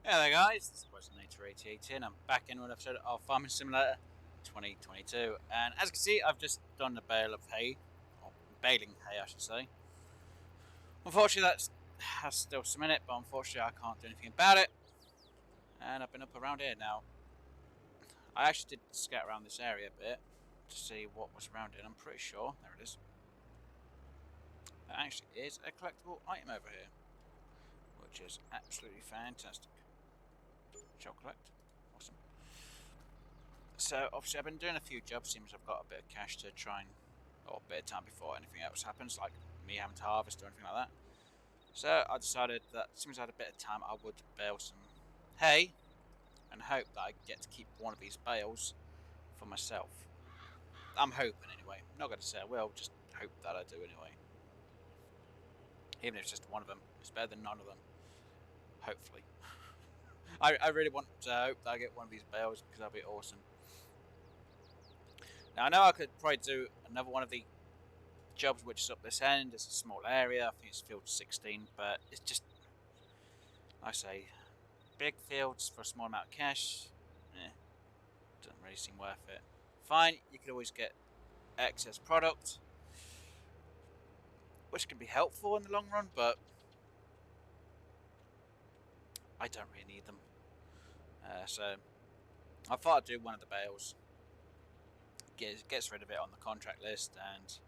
Hello guys, this is Nature88 and I'm back in with an episode of Farming Simulator 2022, and as you can see I've just done a bale of hay, or baling hay I should say. Unfortunately has still some in it, but unfortunately I can't do anything about it, and I've been up around here now. I actually did scout around this area a bit to see what was around it, and I'm pretty sure, there it is, there actually is a collectible item over here, which is absolutely fantastic. Shall collect. Awesome. So obviously I've been doing a few jobs, seems I've got a bit of cash to try and, or a bit of time before anything else happens, like me having to harvest or anything like that. So I decided that since I had a bit of time I would bale some hay and hope that I get to keep one of these bales for myself. I'm hoping anyway. I'm not going to say I will, just hope that I do anyway. Even if it's just one of them, it's better than none of them. Hopefully. I really want to hope that I get one of these bales because that'd be awesome. Now I know I could probably do another one of the jobs which is up this end. It's a small area, I think it's field 16, but it's just, like I say, big fields for a small amount of cash, doesn't really seem worth it. Fine, you could always get excess product, which can be helpful in the long run, but I don't really need them. So I thought I'd do one of the bales, gets rid of it on the contract list, and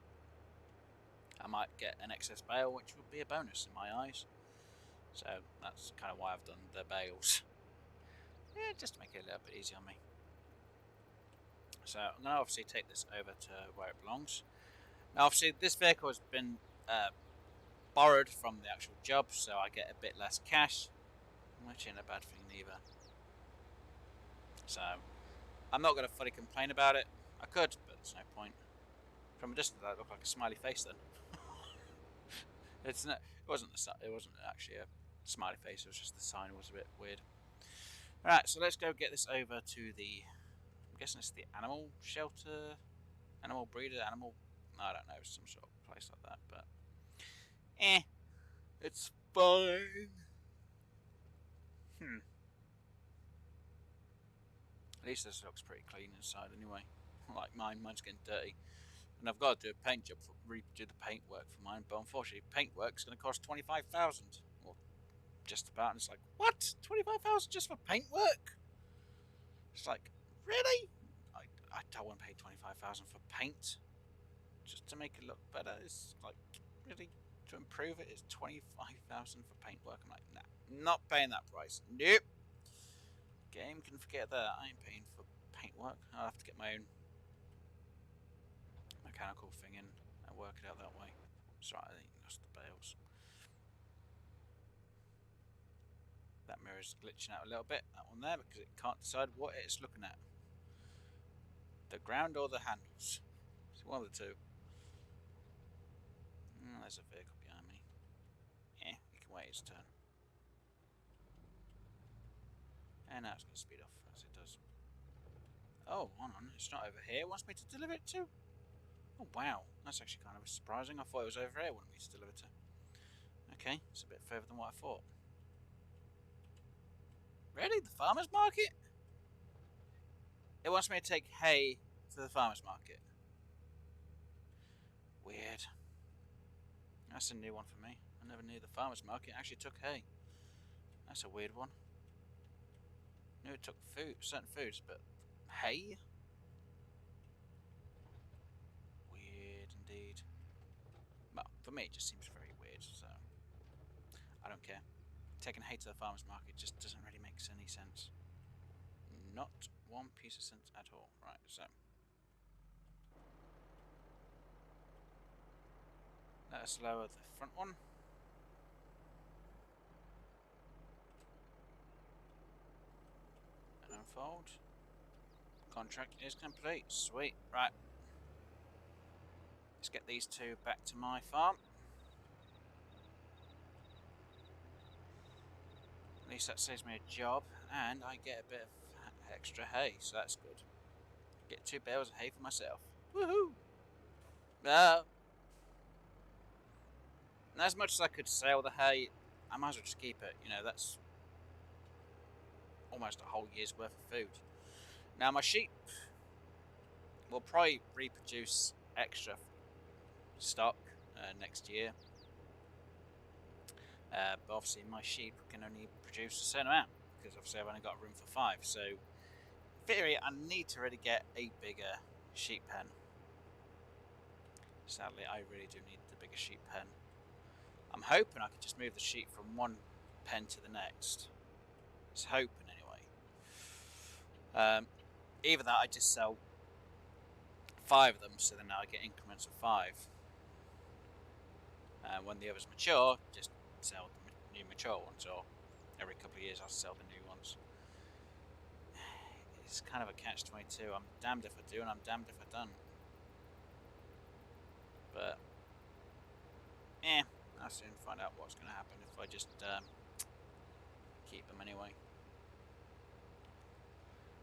I might get an excess bale, which would be a bonus in my eyes. So that's kind of why I've done the bales. Yeah, just to make it a little bit easier on me. So I'm going to obviously take this over to where it belongs. Now obviously this vehicle has been borrowed from the actual job, so I get a bit less cash, which ain't a bad thing neither. So I'm not going to fully complain about it. I could, but there's no point. From a distance, that looked like a smiley face then. It wasn't actually a smiley face. It was just the sign was a bit weird. Alright, so let's go get this over to the, I'm guessing it's the animal shelter, animal breeder, animal, I don't know, some sort of place like that, but it's fine. At least this looks pretty clean inside anyway. Like mine's getting dirty. And I've got to do a paint job, redo the paint work for mine, but unfortunately paint work's going to cost 25,000, or just about, and it's like, what? 25,000 just for paint work? It's like, really? I don't want to pay 25,000 for paint just to make it look better. It's like, really, to improve it is 25,000 for paint work. I'm like, nah, not paying that price. Nope. Game can forget that. I ain't paying for paint work. I'll have to get my own mechanical thing in and work it out that way. Sorry, I think that's the bales. That mirror's glitching out a little bit, that one there, because it can't decide what it's looking at. The ground or the handles. It's one of the two. There's a vehicle behind me. Yeah, it can wait its turn. And now it's going to speed off as it does. Oh, hold on, it's not over here. It wants me to deliver it to? Oh wow, that's actually kind of surprising. I thought it was over here it wanted me to deliver to. Okay, it's a bit further than what I thought. Really? The farmer's market? It wants me to take hay to the farmer's market. Weird. That's a new one for me. I never knew the farmer's market actually took hay. That's a weird one. I knew it took certain foods, but hay? Weird indeed. Well, for me it just seems very weird, so I don't care. Taking hay to the farmer's market just doesn't really make any sense. Not one piece of sense at all. Right, so let us lower the front one. And unfold. Contract is complete. Sweet. Right. Let's get these two back to my farm. At least that saves me a job, and I get a bit of extra hay, so that's good. Get 2 bales of hay for myself. Woohoo! And as much as I could sell the hay, I might as well just keep it. You know, that's almost a whole year's worth of food. Now my sheep will probably reproduce extra stock next year, but obviously my sheep can only produce a certain amount because obviously I've only got room for 5. So in theory, I need to really get a bigger sheep pen. Sadly, I really do need the bigger sheep pen. I'm hoping I could just move the sheep from one pen to the next. It's hoping anyway. Either that, I just sell 5 of them, so then I get increments of 5. And when the others mature, just sell the new mature ones, or every couple of years I'll sell the new ones. It's kind of a catch-22. I'm damned if I do, and I'm damned if I don't. But I'll soon find out what's going to happen if I just keep them anyway.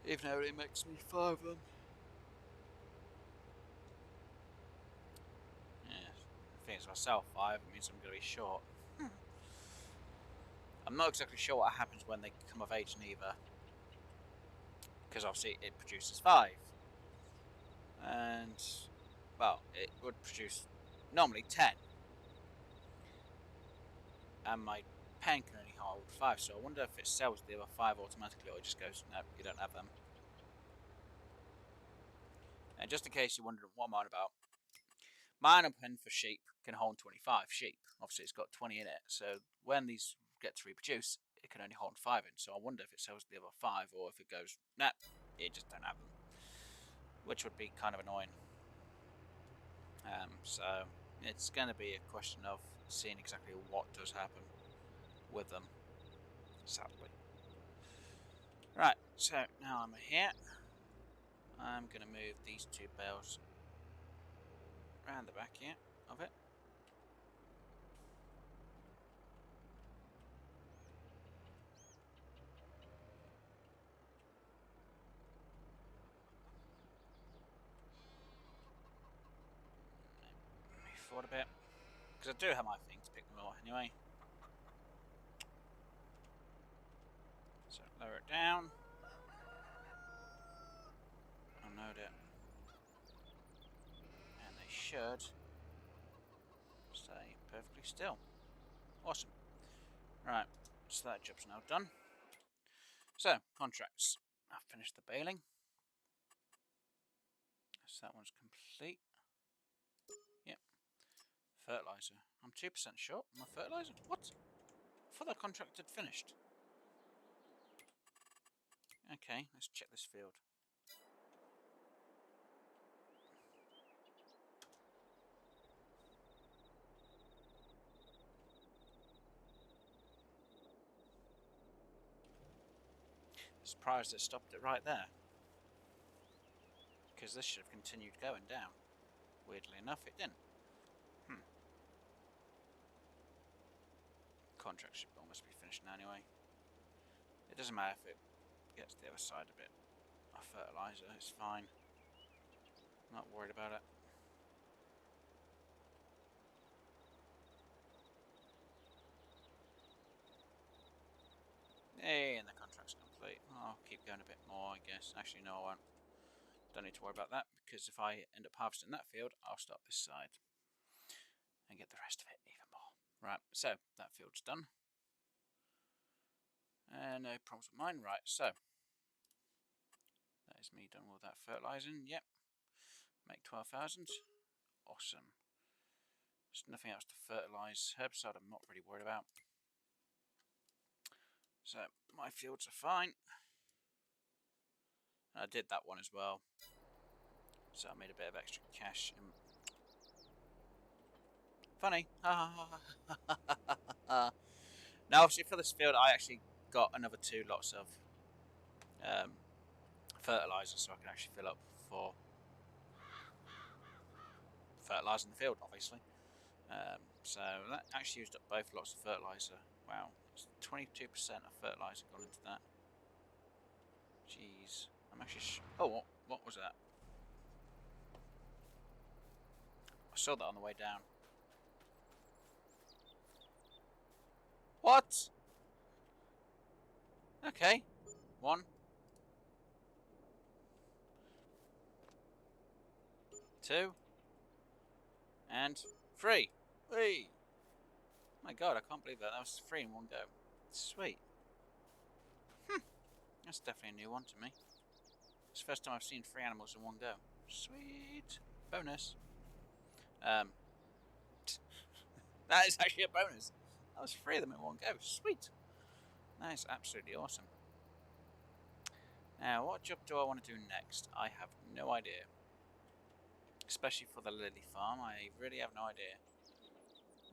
Even though it makes me 5 of them. Yeah, the thing is, if I sell 5, it means I'm going to be short. I'm not exactly sure what happens when they come of age neither, because obviously it produces 5, and well, it would produce normally 10, and my pen can only hold 5, so I wonder if it sells the other 5 automatically, or it just goes, no, you don't have them. And just in case you're wondering what I'm on about, my animal pen for sheep can hold 25 sheep. Obviously, it's got 20 in it, so when these get to reproduce, it can only hold 5 in. So I wonder if it sells the other 5, or if it goes, nah, you just don't have them, which would be kind of annoying. So it's going to be a question of seeing exactly what does happen with them, sadly. Right, so now I'm here. I'm going to move these 2 bales around the back here of it. Move forward a bit, because I do have my thing to pick them all anyway. So lower it down. Unload it. And they should stay perfectly still. Awesome. Right, so that job's now done. So, contracts. I've finished the baling. So that one's complete. Yep. Fertiliser. I'm 2% short on my fertiliser. What? I thought that contract had finished. Okay, let's check this field. Surprised it stopped it right there, because this should have continued going down. Weirdly enough, it didn't. Contract should almost be finished now anyway. It doesn't matter if it gets the other side a bit. I fertiliser, it's fine. Not worried about it. Hey, and the contract's complete. I'll keep going a bit more, I guess. Actually, no, I won't. Don't need to worry about that, because if I end up harvesting that field, I'll start this side and get the rest of it even more. Right, so that field's done. No problems with mine. Right, so that is me done with that fertilising. Yep. Make 12,000. Awesome. There's nothing else to fertilise. Herbicide I'm not really worried about. So my fields are fine. I did that one as well, so I made a bit of extra cash. Funny. Now, obviously, for this field, I actually got another 2 lots of fertiliser, so I can actually fill up for fertilising the field, obviously. So that actually used up both lots of fertiliser. Wow, 22% of fertiliser gone into that. Jeez, I'm actually. Oh, what was that? I saw that on the way down. What? Okay. 1, 2, and 3. Whee! My God, I can't believe that. That was 3 in one go. Sweet. That's definitely a new one to me. It's the first time I've seen 3 animals in one go. Sweet. Bonus. That is actually a bonus. That was 3 of them in one go. Sweet. That is absolutely awesome. Now, what job do I want to do next? I have no idea. Especially for the lily farm, I really have no idea.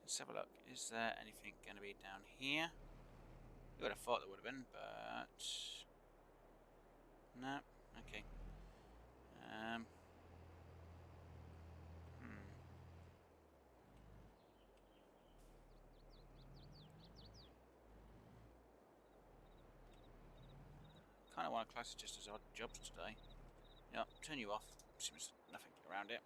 Let's have a look. Is there anything going to be down here? You would have thought there would have been, but no. Okay. Kind of want to class it just as odd jobs today. Yep, turn you off. Seems nothing around it.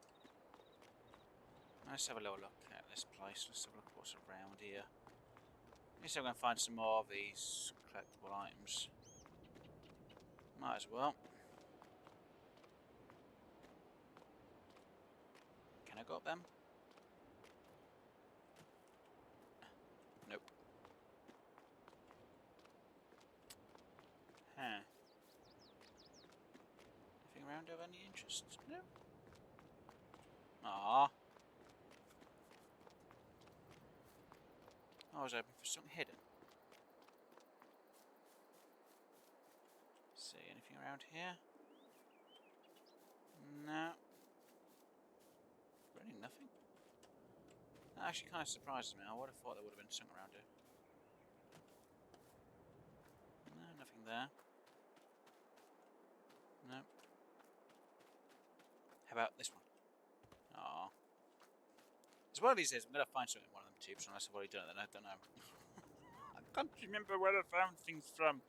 Let's have a little look at this place. Let's have a look at what's around here. At least I'm going to find some more of these collectible items. Might as well. Can I go up them? Nope. Huh. Anything around of any interest? No. Aww. I was hoping for something hidden. See anything around here? No. Really nothing. That actually kind of surprises me. I would have thought there would have been something around here. No, nothing there. No. How about this one? Aww. It's one of these days I'm going to find something in one of them tubes, unless I've already done it, then I don't know. I can't remember where I found things from.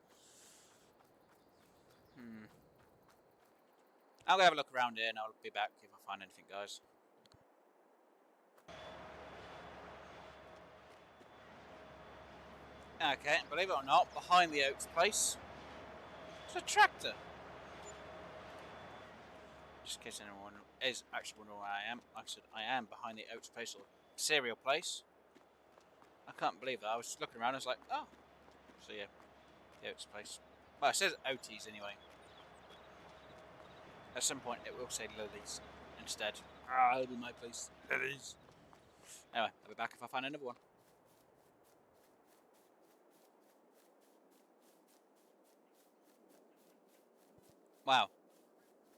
I'll go have a look around here and I'll be back if I find anything, guys. Okay, believe it or not, behind the Oaks place, there's a tractor. Just in case anyone is actually wondering where I am. Like I said, I am behind the Oats place, or cereal place. I can't believe that. I was just looking around and I was like, oh. So yeah, the Oats place. Well, it says Oaties anyway. At some point it will say Lily's instead. Ah, it'll be my place. Lily's. Anyway, I'll be back if I find another one. Wow.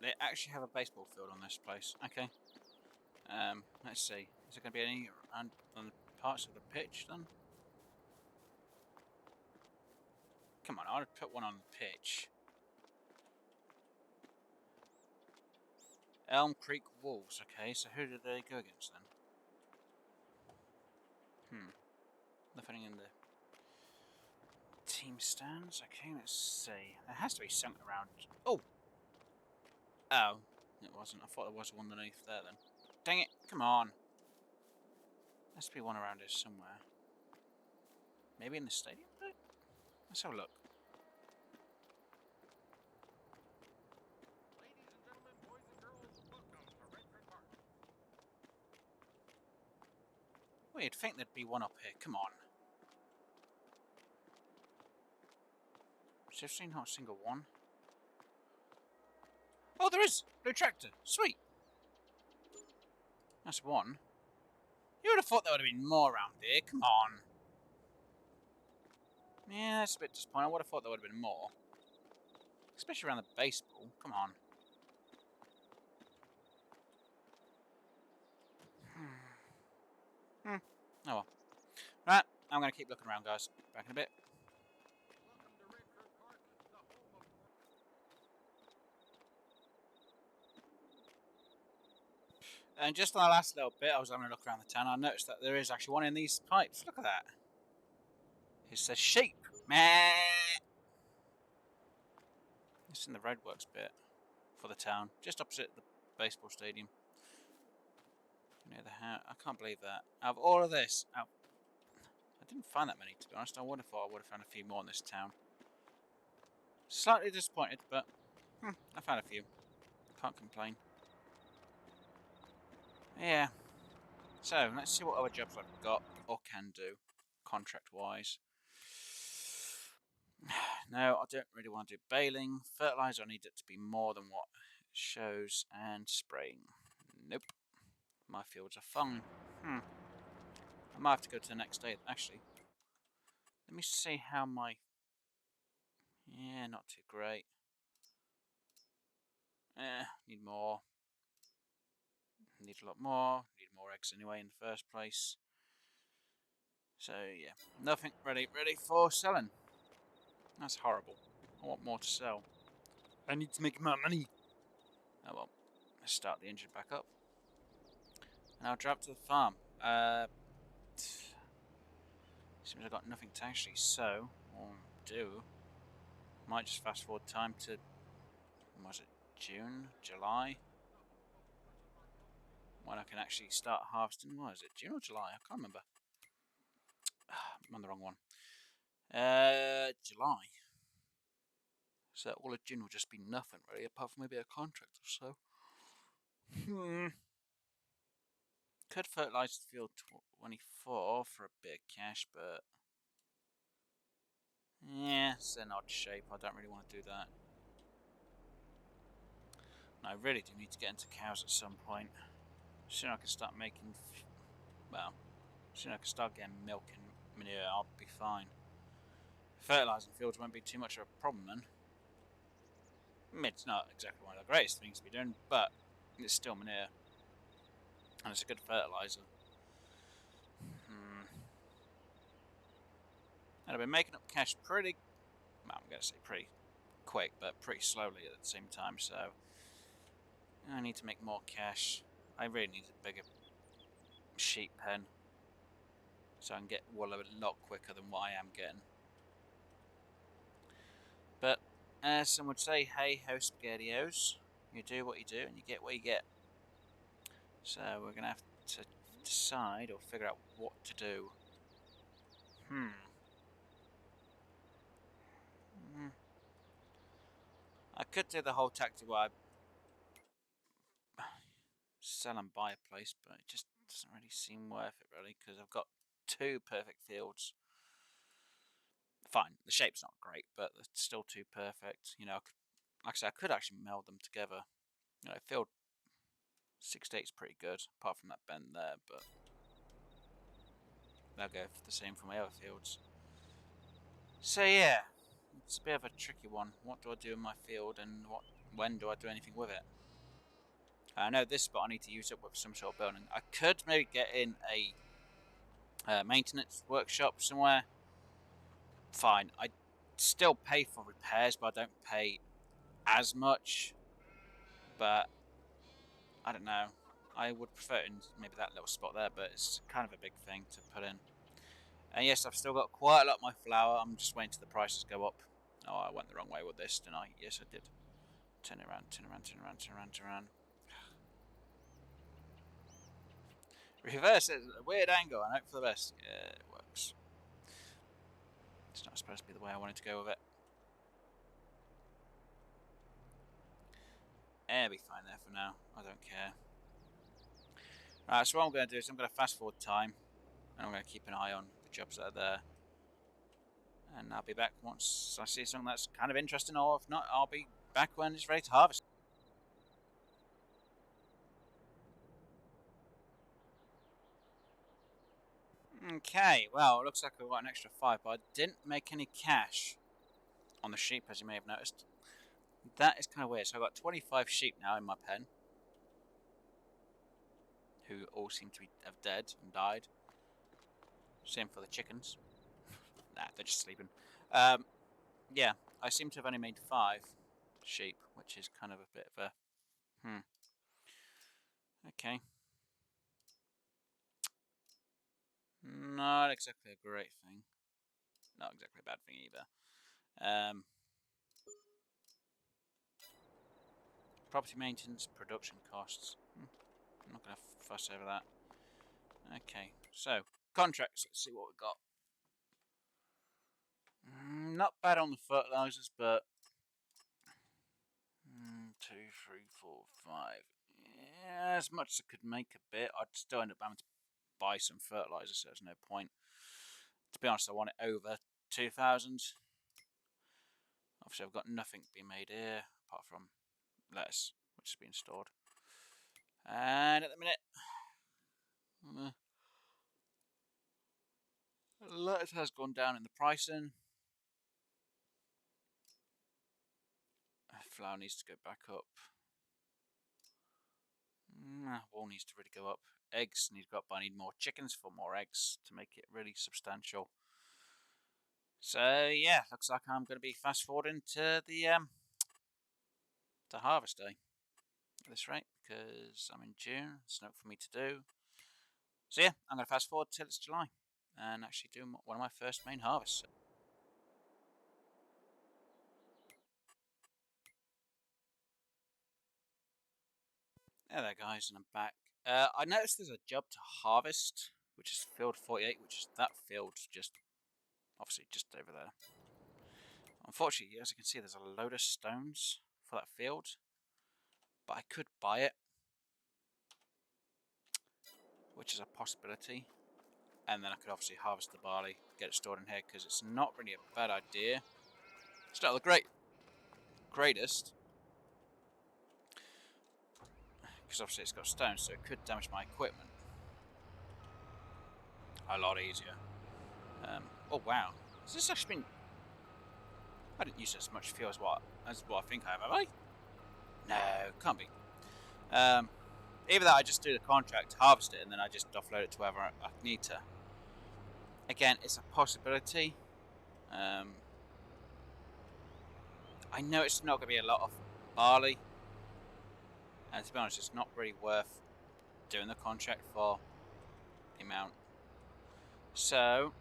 They actually have a baseball field on this place. Okay. Let's see. Is there going to be any on the parts of the pitch then? Come on, I would put one on the pitch. Elm Creek Wolves. Okay, so who did they go against then? Nothing in the team stands. Okay, let's see. There has to be something around. Oh! Oh, it wasn't. I thought there was one underneath there then. Dang it, come on. Must be one around here somewhere. Maybe in the stadium bit? Let's have a look. Ladies and gentlemen, boys and girls, welcome to Redford Park. Well, you'd think there'd be one up here. Come on. So I've seen not a single one. Oh, there is! Blue tractor. Sweet. That's one. You would have thought there would have been more around here. Come on. Yeah, that's a bit disappointing. I would have thought there would have been more. Especially around the baseball. Come on. Oh well. Right, I'm going to keep looking around, guys. Back in a bit. Welcome to Redford Park, the home of... And just on the last little bit, I was having a look around the town. I noticed that there is actually one in these pipes. Look at that. It says sheep. Meh. It's in the roadworks bit for the town, just opposite the baseball stadium. Near the house. I can't believe that. Out of all of this, I didn't find that many, to be honest. I would have thought I would have found a few more in this town. Slightly disappointed, but I found a few. Can't complain. Yeah. So, let's see what other jobs I've got or can do, contract-wise. No, I don't really want to do baling. Fertilizer, I need it to be more than what it shows. And spraying. Nope. My fields are fine. I might have to go to the next day, actually. Let me see how my... Yeah, not too great. Need more. Need a lot more. Need more eggs anyway in the first place. So, yeah. Nothing ready for selling. That's horrible. I want more to sell. I need to make more money. Oh well. Let's start the engine back up. And I'll drive to the farm. Seems I've got nothing to actually sow or do. Might just fast forward time to, was it June, July? When I can actually start harvesting. What is it, June or July? I can't remember. I'm on the wrong one. July. So all of June will just be nothing really, apart from maybe a contract or so. Could fertilise the field 24 for a bit of cash, but yeah, it's an odd shape. I don't really want to do that. And I really do need to get into cows at some point. Soon I can start making, well, soon I can start getting milk and manure. I'll be fine. Fertilising fields won't be too much of a problem then. I mean, it's not exactly one of the greatest things to be doing, but it's still manure. And it's a good fertiliser. And I've been making up cash pretty, well, I'm going to say pretty quick, but pretty slowly at the same time, so I need to make more cash. I really need a bigger sheep pen, so I can get wool a lot quicker than what I am getting. But as some would say, hey ho spaghettios, you do what you do and you get what you get. So we're going to have to decide or figure out what to do. I could do the whole tactic where I sell and buy a place, but it just doesn't really seem worth it really, because I've got 2 perfect fields. Fine, the shape's not great, but it's still 2 perfect. You know, like I said, I could actually meld them together. You know, field 68 is pretty good, apart from that bend there, but they'll go for the same for my other fields. So yeah, it's a bit of a tricky one. What do I do in my field, and when do I do anything with it? I know this spot I need to use up with some sort of building. I could maybe get in a maintenance workshop somewhere. Fine, I still pay for repairs, but I don't pay as much. But I don't know. I would prefer it in maybe that little spot there, but it's kind of a big thing to put in. And yes, I've still got quite a lot of my flour. I'm just waiting till the prices go up. Oh, I went the wrong way with this, didn't I? Yes, I did. Turn it around, turn around, turn around, turn around, turn around. Reverse it at a weird angle and hope for the best. Yeah, it works. It's not supposed to be the way I wanted to go with it. It'll be fine there for now. I don't care. Right, so what I'm going to do is I'm going to fast forward time, and I'm going to keep an eye on the jobs that are there. And I'll be back once I see something that's kind of interesting, or if not, I'll be back when it's ready to harvest. Okay, well, it looks like I've got an extra 5, but I didn't make any cash on the sheep, as you may have noticed. That is kind of weird. So I've got 25 sheep now in my pen, who all seem to have dead and died. Same for the chickens. Nah, they're just sleeping. Yeah, I seem to have only made 5 sheep, which is kind of a bit of a... Okay. Not exactly a great thing. Not exactly a bad thing either. Property maintenance, production costs. I'm not going to fuss over that. Okay, so contracts. Let's see what we've got. Not bad on the fertilizers, but 2, 3, 4, 5. Yeah, as much as I could make a bit, I'd still end up having to buy some fertilizer, so there's no point. To be honest, I want it over 2,000. Obviously, I've got nothing being made here apart from lettuce, which is being stored. And at the minute, lettuce has gone down in the pricing. Flour needs to go back up. Wool needs to really go up. Eggs need to go up, but I need more chickens for more eggs to make it really substantial. So yeah, looks like I'm going to be fast forwarding to the harvest day at this rate, because I'm in June. There's nothing for me to do. So yeah, I'm going to fast forward till it's July and actually do one of my first main harvests. There, guys, and I'm back. I noticed there's a job to harvest, which is field 48, which is that field just, obviously, just over there. Unfortunately, as you can see, there's a load of stones for that field, but I could buy it, which is a possibility. And then I could obviously harvest the barley, get it stored in here, because it's not really a bad idea. It's not the greatest, because obviously it's got stones, so it could damage my equipment a lot easier. Oh wow, has this actually been? I didn't use as much fuel as what I think I have I? No, can't be. Either that, I just do the contract, harvest it, and then I just offload it to wherever I need to. Again, it's a possibility. I know it's not going to be a lot of barley, and to be honest, it's not really worth doing the contract for the amount. So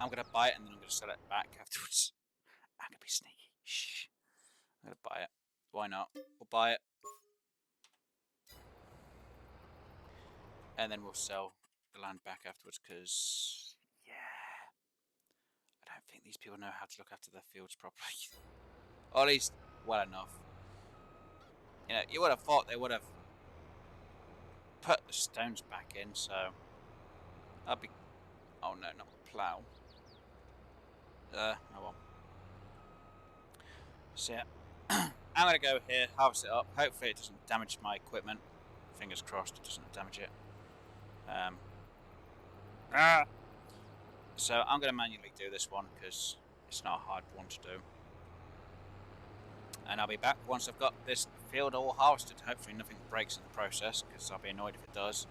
I'm going to buy it and then I'm going to sell it back afterwards. I'm going to be sneaky. Shh. I'm going to buy it. Why not? We'll buy it. And then we'll sell the land back afterwards, because, yeah, I don't think these people know how to look after their fields properly. Or at least well enough. You know, you would have thought they would have put the stones back in, so I'll be... Oh no, not the plough. Oh well. So yeah, I'm going to go here, harvest it up. Hopefully it doesn't damage my equipment. Fingers crossed it doesn't damage it. So I'm going to manually do this one, because it's not a hard one to do. And I'll be back once I've got this field all harvested. Hopefully nothing breaks in the process, because I'll be annoyed if it does.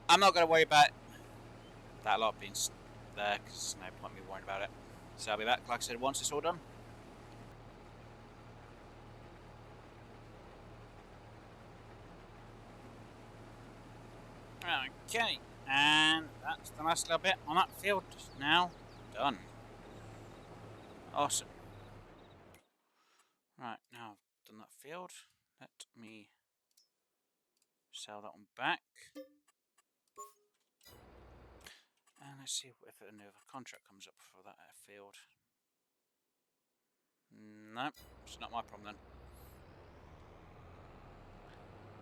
I'm not going to worry about that lot being there, because there's no point in me worrying about it. So I'll be back, like I said, once it's all done. Okay, and that's the last little bit on that field now done. Awesome. Right, now I've done that field. Let me sell that one back. And let's see if another contract comes up for that field. No, it's not my problem then.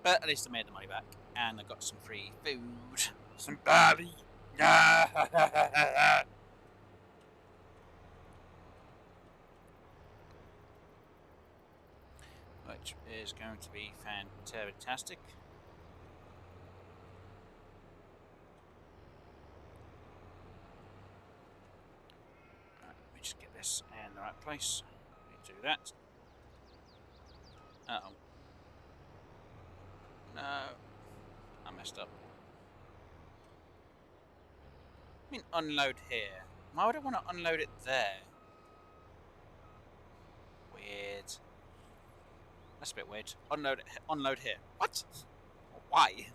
But at least I made the money back, and I got some free food. Some barley. Which is going to be fantastic. Right, let me just get this in the right place. Let me do that. Uh-oh. No, I messed up. I mean, unload here. Why would I want to unload it there? Weird. That's a bit weird. Unload here. What? Why?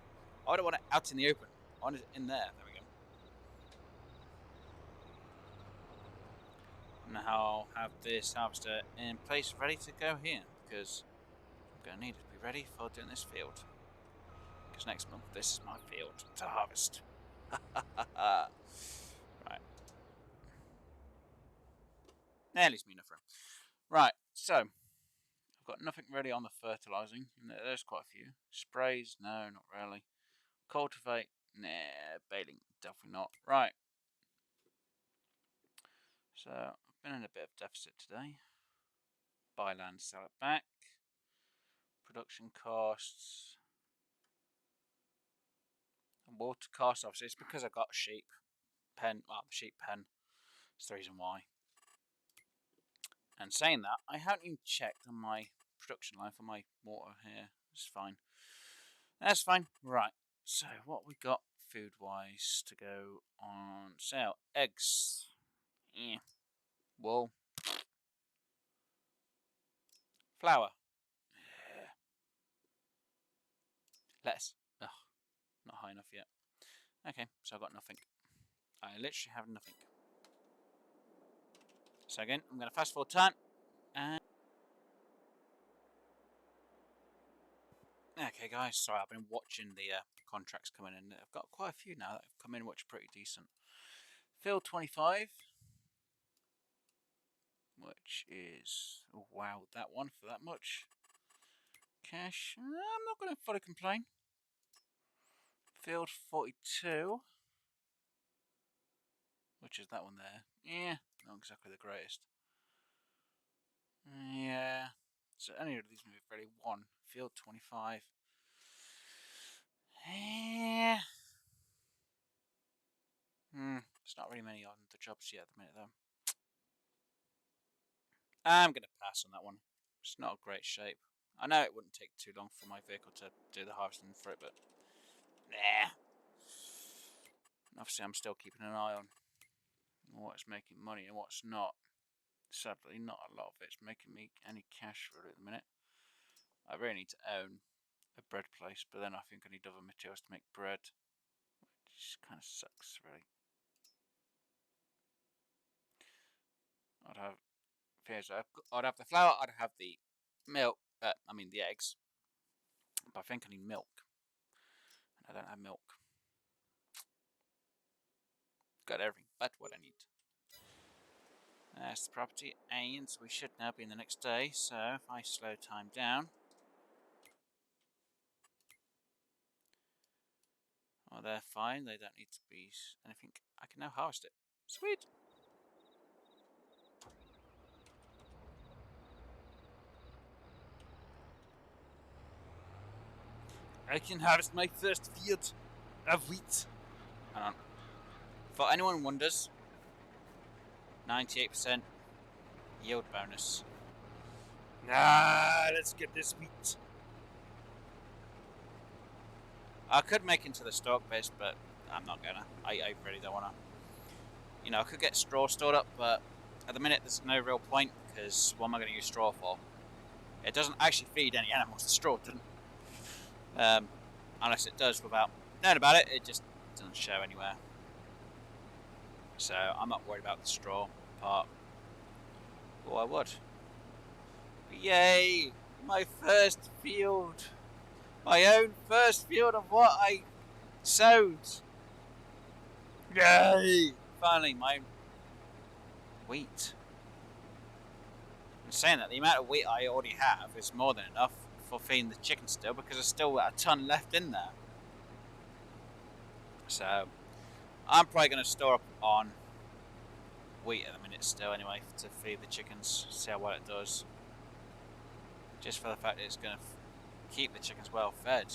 I don't want it out in the open. I want it in there. There we go. Now I'll have this harvester in place, ready to go here, because I'm going to need it to be ready for doing this field. Because next month, this is my field to harvest. Right. That leaves me enough room. Right, so I've got nothing ready on the fertilising. There's quite a few. Sprays, no, not really. Cultivate, nah. Baling, definitely not. Right. So I've been in a bit of deficit today. Buy land, sell it back. Production costs. And water costs, obviously, it's because I got a sheep pen. Well, sheep pen. That's the reason why. And saying that, I haven't even checked on my production line for my water here. It's fine. That's fine. Right. So what we got food-wise to go on sale? Eggs. Yeah. Wool. Flour. Yeah. Lettuce. Ugh, not high enough yet. Okay, so I've got nothing. I literally have nothing. So again, I'm going to fast forward time. And okay, guys, sorry, I've been watching the contracts coming in. I've got quite a few now that have come in, which are pretty decent. Field 25, which is, oh, wow, that one for that much cash. I'm not going to fully complain. Field 42, which is that one there. Yeah, not exactly the greatest. Yeah, so any of these movies really one. Field 25. Yeah. There's not really many on the jobs yet at the minute, though. I'm going to pass on that one. It's not a great shape. I know it wouldn't take too long for my vehicle to do the harvesting for it, but nah. Obviously, I'm still keeping an eye on what's making money and what's not. Sadly, not a lot of it's making me any cash for it at the minute. I really need to own a bread place, but then I think I need other materials to make bread, which kind of sucks, really. I'd have the flour, I'd have the milk, the eggs, but I think I need milk, and I don't have milk. Got everything but what I need. That's the property, and we should now be in the next day, so if I slow time down. Well, they're fine, they don't need to be anything. I can now harvest it. Sweet! I can harvest my first field of wheat. Hang on. For anyone wonders, 98% yield bonus. Let's get this wheat. I could make into the stock base, but I'm not gonna. I really don't wanna. I could get straw stored up, but at the minute there's no real point, because what am I gonna use straw for? It doesn't actually feed any animals, the straw doesn't. Unless it does without knowing about it, it just doesn't show anywhere. So I'm not worried about the straw part. Oh, I would. Yay! My first field! My own first field of what I sowed! Yay! Finally, my own wheat. I'm saying that the amount of wheat I already have is more than enough for feeding the chickens still, because there's still a ton left in there. So I'm probably going to store up on wheat at the minute still anyway, to feed the chickens, see how well it does. Just for the fact that it's going to keep the chickens well fed.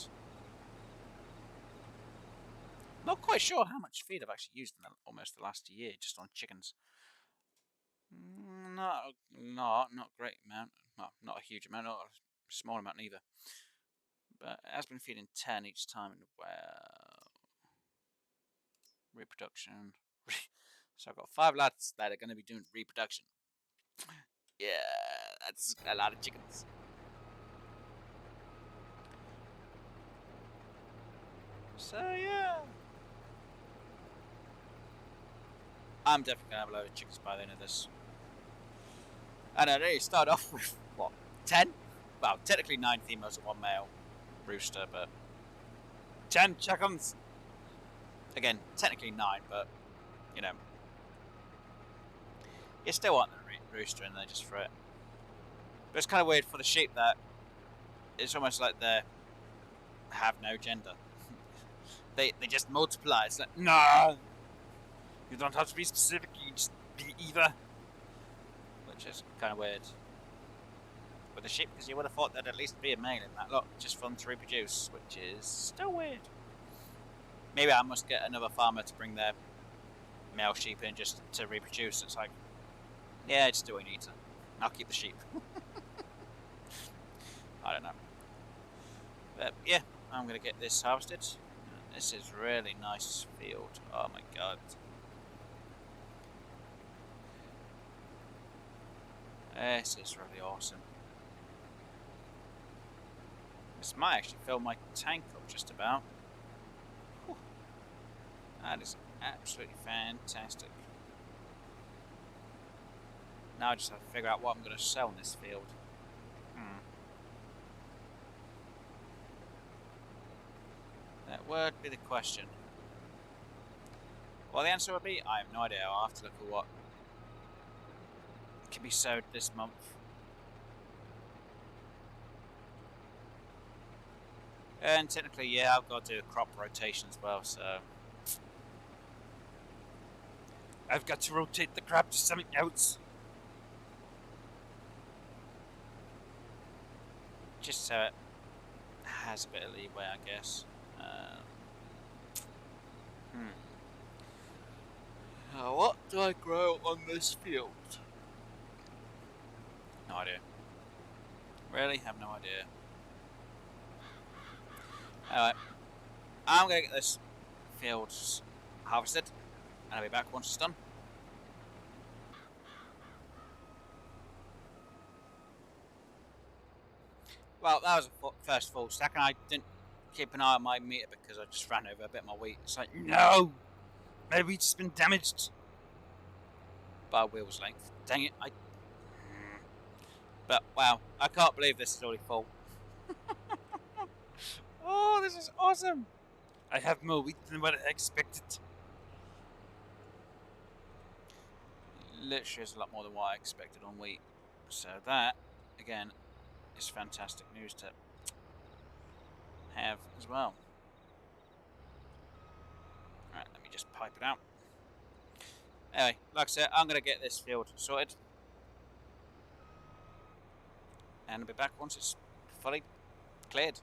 Not quite sure how much feed I've actually used in almost the last year just on chickens. Not great amount. Well, not a huge amount, not a small amount neither. But it has been feeding 10 each time. Well, reproduction. So I've got 5 lads that are going to be doing reproduction. Yeah, that's a lot of chickens. So yeah, I'm definitely going to have a load of chickens by the end of this. And I know you start off with, what, 10? Well, technically 9 females and 1 male rooster, but 10 chickens. Again, technically 9, but, you still want the rooster in there just for it. But it's kind of weird for the sheep that it's almost like they have no gender. they just multiply. It's like, no, you don't have to be specific. You just be either, which is kind of weird with the sheep, because you would have thought there'd at least be a male in that lot just for them to reproduce, which is still weird. Maybe I must get another farmer to bring their male sheep in just to reproduce. It's like, yeah, just do what you need to. I'll keep the sheep. I don't know. But yeah, I'm going to get this harvested. This is really nice field. Oh my god. This is really awesome. This might actually fill my tank up just about. Whew. That is absolutely fantastic. Now I just have to figure out what I'm going to sell in this field. That would be the question. Well, the answer would be, I have no idea. I'll have to look at what can be sowed this month. And technically, yeah, I've got to do a crop rotation as well, so I've got to rotate the crop to something else. Just so it has a bit of leeway, I guess. What do I grow on this field? No idea. Really have no idea. Alright. I'm going to get this field harvested, and I'll be back once it's done. Well, that was a first full stack, and I didn't keep an eye on my meter because I just ran over a bit of my wheat. It's like, no! My wheat's been damaged by a wheel's length. Dang it, But, wow, I can't believe this is already full. Oh, this is awesome! I have more wheat than what I expected. Literally is a lot more than what I expected on wheat. So that, again, is fantastic news to have as well. Alright, let me just pipe it out. Anyway, like I said, I'm going to get this field sorted. And I'll be back once it's fully cleared.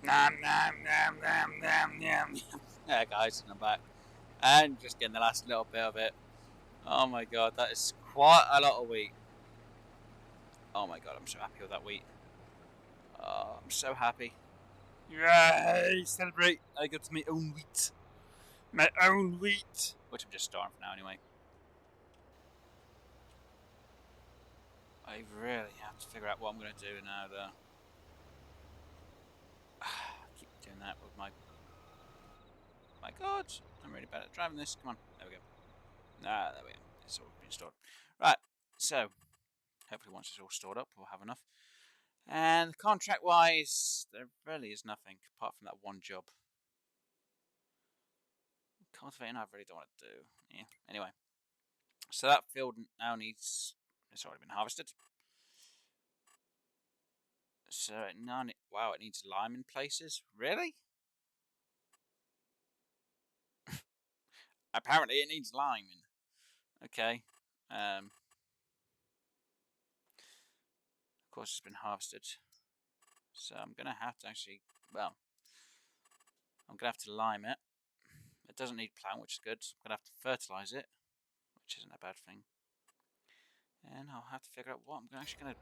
Nom nom nom nom nom nom. Yeah, guys, I'm back. And just getting the last little bit of it. Oh my god, that is quite a lot of wheat. Oh my god, I'm so happy with that wheat. Oh, I'm so happy. Yay! Celebrate! I got my own wheat. My own wheat! Which I'm just storing for now anyway. I really have to figure out what I'm going to do now, though. I keep doing that with my... My god! I'm really bad at driving this. Come on. There we go. Ah, there we go. It's all been stored. Right, so... Hopefully once it's all stored up, we'll have enough. And contract-wise, there really is nothing apart from that one job. Cultivating, I really don't want to do. Yeah. Anyway, so that field now needs. It's already been harvested. So now, wow, it needs lime in places. Really? Apparently, it needs lime. Okay. Of course, it's been harvested. So I'm gonna have to actually. Well, I'm gonna have to lime it. It doesn't need plant, which is good. I'm gonna have to fertilize it, which isn't a bad thing. And I'll have to figure out what I'm actually gonna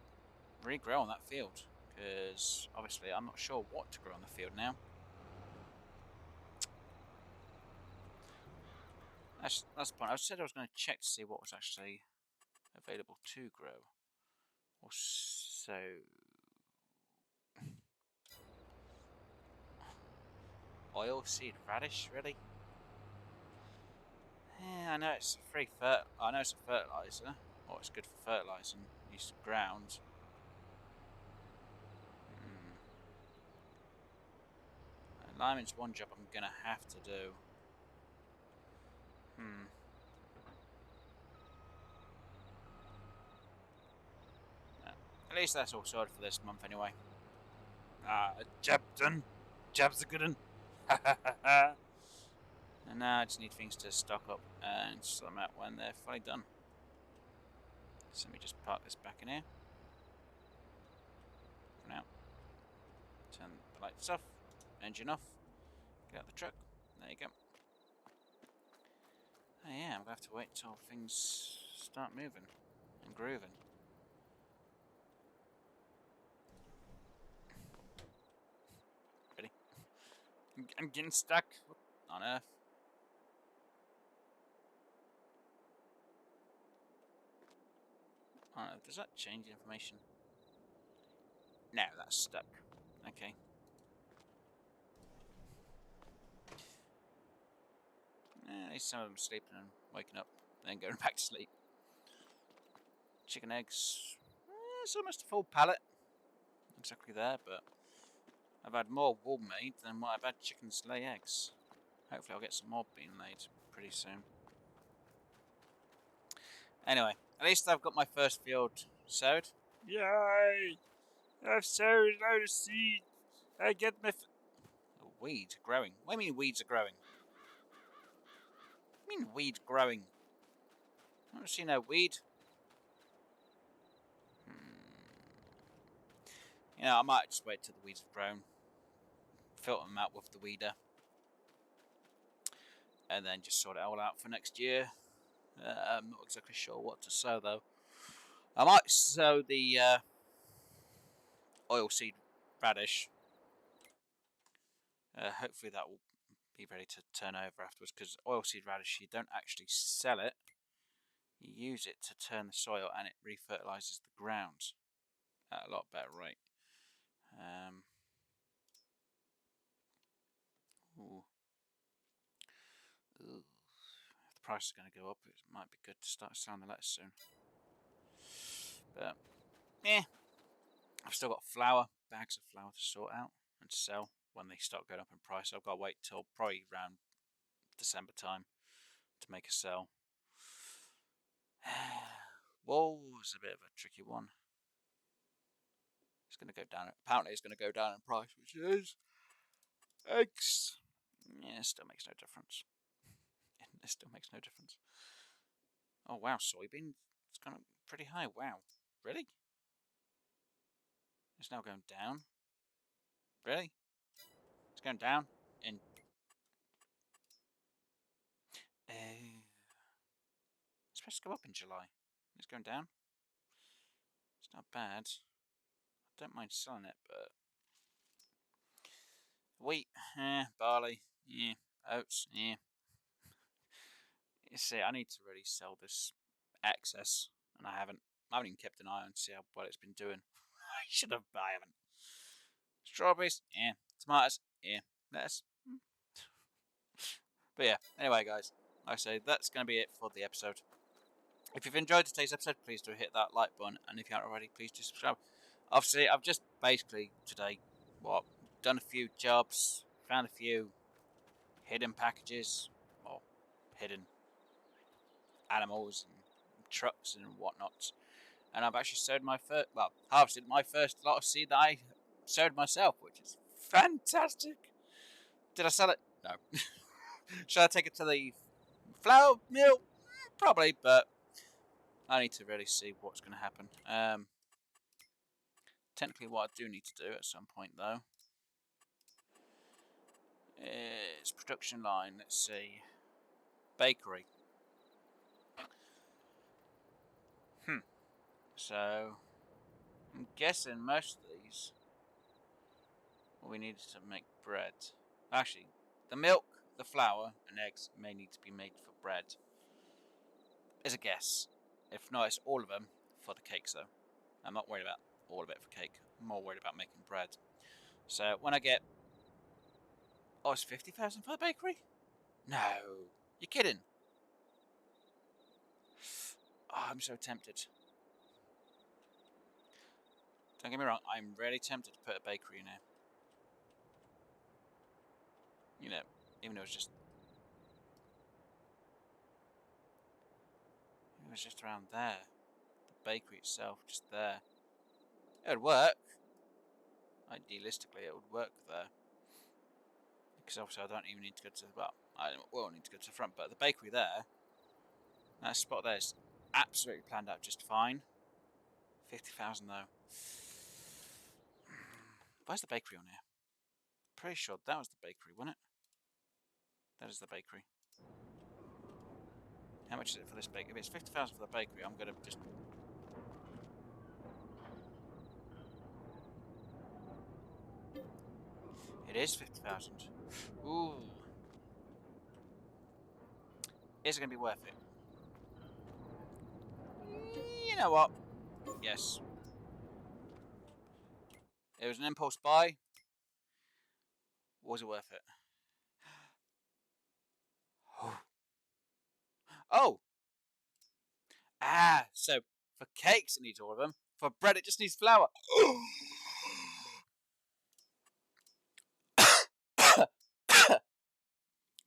regrow on that field, because obviously I'm not sure what to grow on the field now. That's the point. I said I was going to check to see what was actually available to grow. Or so. Oilseed radish, really? Yeah, I know it's free I know it's a fertilizer, or it's good for fertilizing these grounds. Lime's one job I'm gonna have to do. Hmm. At least that's all sorted for this month anyway. Job done. Job's a good one. And now I just need things to stock up and sort them out when they're fully done. So let me just park this back in here. For now. Turn the lights off. Engine off. Get out the truck. There you go. Oh yeah, I'm going to have to wait till things start moving and grooving. Ready? I'm getting stuck. What on earth? Oh, does that change the information? No, that's stuck. Okay. At least some of them sleeping and waking up, then going back to sleep. Chicken eggs. It's almost a full pallet. Exactly there, but I've had more wool made than what I've had chickens lay eggs. Hopefully I'll get some more being laid pretty soon. Anyway, at least I've got my first field sowed. Yay! I've sowed a load of seed. I get my a weed growing. What do you mean weeds are growing? What do you mean weed growing? I don't see no weed. You know, I might just wait till the weeds have grown. Filter them out with the weeder. And then just sort it all out for next year. I'm not exactly sure what to sow though. I might sow the oilseed radish. Hopefully that will be ready to turn over afterwards, because oilseed radish, you don't actually sell it. You use it to turn the soil and it refertilises the ground at a lot better rate. Ooh. If the price is going to go up, it might be good to start selling the lettuce soon. But, yeah. I've still got bags of flour to sort out and to sell when they start going up in price. I've got to wait till probably around December time to make a sell. Wool is a bit of a tricky one. It's going to go down. Apparently, it's going to go down in price, which is eggs. Yeah, it still makes no difference. It still makes no difference. Oh wow, soybean. It's gone up pretty high. Wow, really? It's now going down. Really? It's going down in. It's supposed to go up in July. It's going down. It's not bad. I don't mind selling it, but wheat, barley, yeah, oats, yeah. You see, I need to really sell this excess, and I haven't. I haven't even kept an eye on to see how well it's been doing. I should have, but I haven't. Strawberries, yeah. Tomatoes, yeah. Lettuce. But yeah, anyway, guys, like I say, that's going to be it for the episode. If you've enjoyed today's episode, please do hit that like button, and if you aren't already, please do subscribe. Obviously, I've just basically today, done a few jobs, found a few hidden packages, or hidden animals and trucks and whatnot. And I've actually sowed harvested my first lot of seed that I sowed myself, which is fantastic. Did I sell it? No. Should I take it to the flour mill? Probably, but I need to really see what's going to happen. Technically, what I do need to do at some point, though, is production line. Let's see. Bakery. So, I'm guessing most of these we needed to make bread. Actually, the milk, the flour, and eggs may need to be made for bread. Is a guess. If not, it's all of them for the cakes, though. I'm not worried about all of it for cake. I'm more worried about making bread. So, when I get... Oh, it's 50,000 for the bakery? No. You're kidding. Oh, I'm so tempted. Don't get me wrong, I'm really tempted to put a bakery in here. You know, even though it's just... was just around there. The bakery itself, just there. It would work. Idealistically, it would work there. Because obviously I don't even need to go to, well, I will need to go to the front, but the bakery there, that spot there is absolutely planned out just fine. 50,000 though. Where's the bakery on here? Pretty sure that was the bakery, wasn't it? That is the bakery. How much is it for this bakery? If it's 50,000 for the bakery, I'm gonna just... It is 50,000. Ooh. Is it gonna be worth it? You know what? Yes. It was an impulse buy. Was it worth it? Oh! Ah, so for cakes it needs all of them. For bread it just needs flour.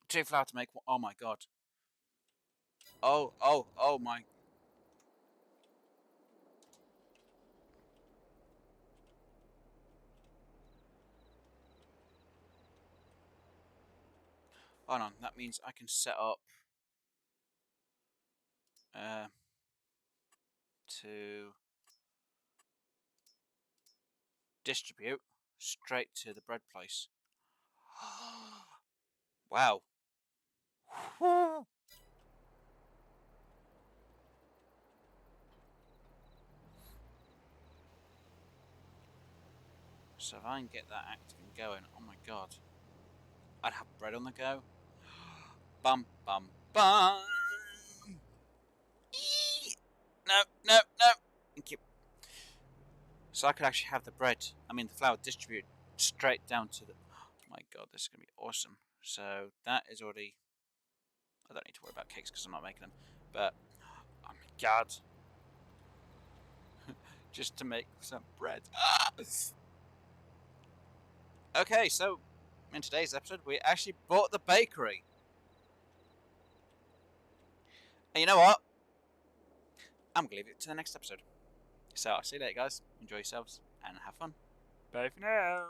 Two flour to make one. Oh my god. Oh my. Hold on, that means I can set up to distribute straight to the bread place. Wow. So if I can get that active and going, oh my god. I'd have bread on the go. Bum bum bum. No, no, no. Thank you. So I could actually have the bread, the flour distributed straight down to the... Oh my god, this is going to be awesome. So that is already... I don't need to worry about cakes because I'm not making them. But, oh my god. Just to make some bread. Okay, so in today's episode, we actually bought the bakery. And you know what? I'm going to leave it to the next episode. So I'll see you later, guys. Enjoy yourselves and have fun. Bye for now.